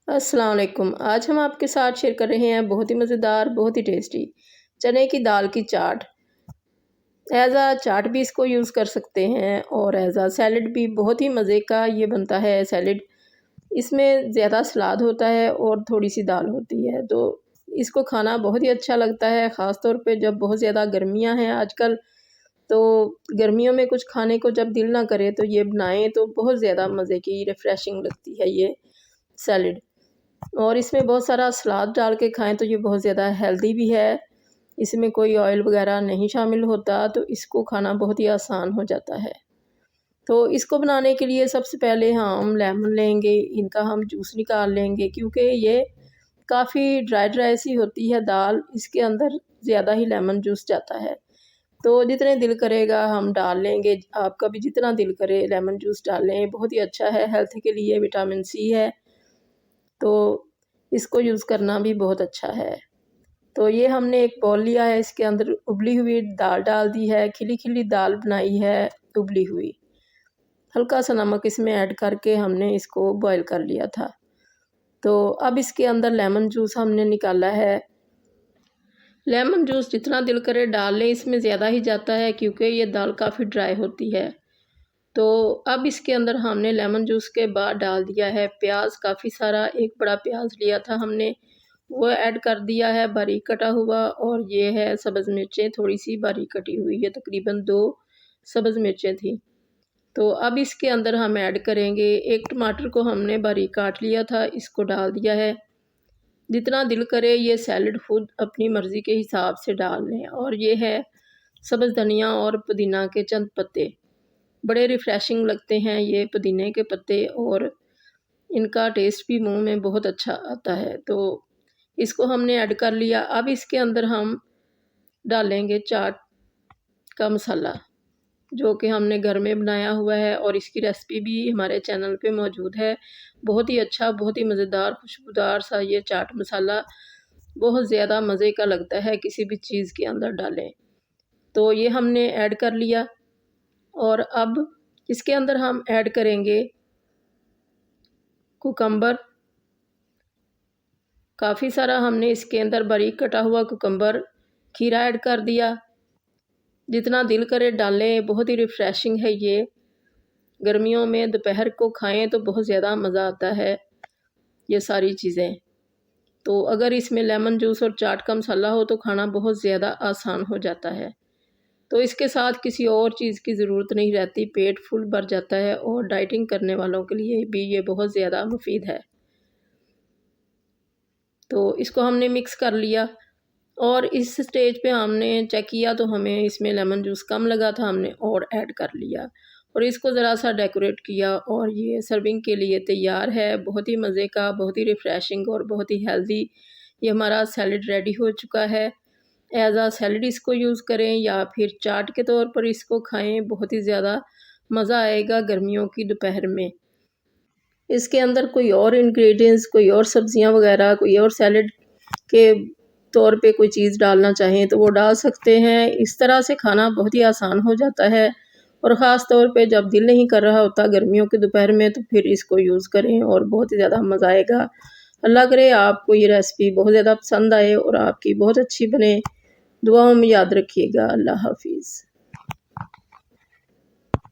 अस्सलाम वालेकुम। आज हम आपके साथ शेयर कर रहे हैं बहुत ही मज़ेदार, बहुत ही टेस्टी चने की दाल की चाट। एज़ चाट भी इसको यूज़ कर सकते हैं और सैलेड भी बहुत ही मज़े का ये बनता है सैलेड। इसमें ज़्यादा सलाद होता है और थोड़ी-सी दाल होती है, तो इसको खाना बहुत ही अच्छा लगता है, ख़ास तौर पे जब बहुत ज़्यादा गर्मियाँ हैं आजकल। तो गर्मियों में कुछ खाने को जब दिल ना करे तो ये बनाएँ तो बहुत ज़्यादा मज़े की रिफ्रेशिंग लगती है ये सैलेड। और इसमें बहुत सारा सलाद डाल के खाएँ तो ये बहुत ज़्यादा हेल्दी भी है। इसमें कोई ऑयल वग़ैरह नहीं शामिल होता, तो इसको खाना बहुत ही आसान हो जाता है। तो इसको बनाने के लिए सबसे पहले हम लेमन लेंगे, इनका हम जूस निकाल लेंगे क्योंकि ये काफ़ी ड्राई सी होती है दाल, इसके अंदर ज़्यादा ही लेमन जूस जाता है। तो जितने दिल करेगा हम डाल लेंगे, आपका भी जितना दिल करे लेमन जूस डाल लें, बहुत ही अच्छा है हेल्थ के लिए, विटामिन सी है। तो इसको यूज़ करना भी बहुत अच्छा है। तो ये हमने एक बाउल लिया है, इसके अंदर उबली हुई दाल डाल दी है, खिली-खिली दाल बनाई है उबली हुई। हल्का सा नमक इसमें ऐड करके हमने इसको बॉयल कर लिया था। तो अब इसके अंदर लेमन जूस हमने निकाला है। लेमन जूस जितना दिल करे डाल लें, इसमें ज़्यादा ही जाता है क्योंकि ये दाल काफ़ी ड्राई होती है। तो अब इसके अंदर हमने लेमन जूस के बाद डाल दिया है प्याज काफ़ी सारा, एक बड़ा प्याज लिया था हमने, वो ऐड कर दिया है बारीक कटा हुआ। और ये है सब्ज़ मिर्चें थोड़ी सी बारीक कटी हुई, ये तकरीबन 2 सब्ज़ मिर्चें थी। तो अब इसके अंदर हम ऐड करेंगे, एक टमाटर को हमने बारीक काट लिया था, इसको डाल दिया है। जितना दिल करे ये सैलेड खुद अपनी मर्ज़ी के हिसाब से डाल लें। और ये है सब्ज़ धनिया और पुदीना के चंद पत्ते, बड़े रिफ़्रेशिंग लगते हैं ये पुदीने के पत्ते और इनका टेस्ट भी मुँह में बहुत अच्छा आता है। तो इसको हमने ऐड कर लिया। अब इसके अंदर हम डालेंगे चाट का मसाला, जो कि हमने घर में बनाया हुआ है और इसकी रेसिपी भी हमारे चैनल पे मौजूद है। बहुत ही अच्छा, बहुत ही मज़ेदार, खुशबूदार सा ये चाट मसाला बहुत ज़्यादा मज़े का लगता है किसी भी चीज़ के अंदर डालें। तो ये हमने ऐड कर लिया और अब इसके अंदर हम ऐड करेंगे कुकम्बर। काफ़ी सारा हमने इसके अंदर बारीक कटा हुआ कुकम्बर, खीरा ऐड कर दिया। जितना दिल करे डालें, बहुत ही रिफ़्रेशिंग है ये। गर्मियों में दोपहर को खाएँ तो बहुत ज़्यादा मज़ा आता है ये सारी चीज़ें। तो अगर इसमें लेमन जूस और चाट का मसाला हो तो खाना बहुत ज़्यादा आसान हो जाता है। तो इसके साथ किसी और चीज़ की ज़रूरत नहीं रहती, पेट फुल भर जाता है और डाइटिंग करने वालों के लिए भी ये बहुत ज़्यादा मुफ़ीद है। तो इसको हमने मिक्स कर लिया और इस स्टेज पे हमने चेक किया तो हमें इसमें लेमन जूस कम लगा था, हमने और ऐड कर लिया और इसको ज़रा सा डेकोरेट किया और ये सर्विंग के लिए तैयार है। बहुत ही मज़े का, बहुत ही रिफ़्रेशिंग और बहुत ही हेल्दी ये हमारा सैलेड रेडी हो चुका है। सैलेड इसको यूज़ करें या फिर चाट के तौर पर इसको खाएँ, बहुत ही ज़्यादा मज़ा आएगा गर्मियों की दोपहर में। इसके अंदर कोई और इंग्रेडिएंट्स, कोई और सब्ज़ियाँ वग़ैरह, कोई और सैलेड के तौर पे कोई चीज़ डालना चाहें तो वो डाल सकते हैं। इस तरह से खाना बहुत ही आसान हो जाता है और ख़ास तौर पे जब दिल नहीं कर रहा होता गर्मियों की दोपहर में तो फिर इसको यूज़ करें और बहुत ही ज़्यादा मज़ा आएगा। अल्लाह करे आपको ये रेसिपी बहुत ज़्यादा पसंद आए और आपकी बहुत अच्छी बने। दुआओं में याद रखिएगा। अल्लाह हाफ़िज़।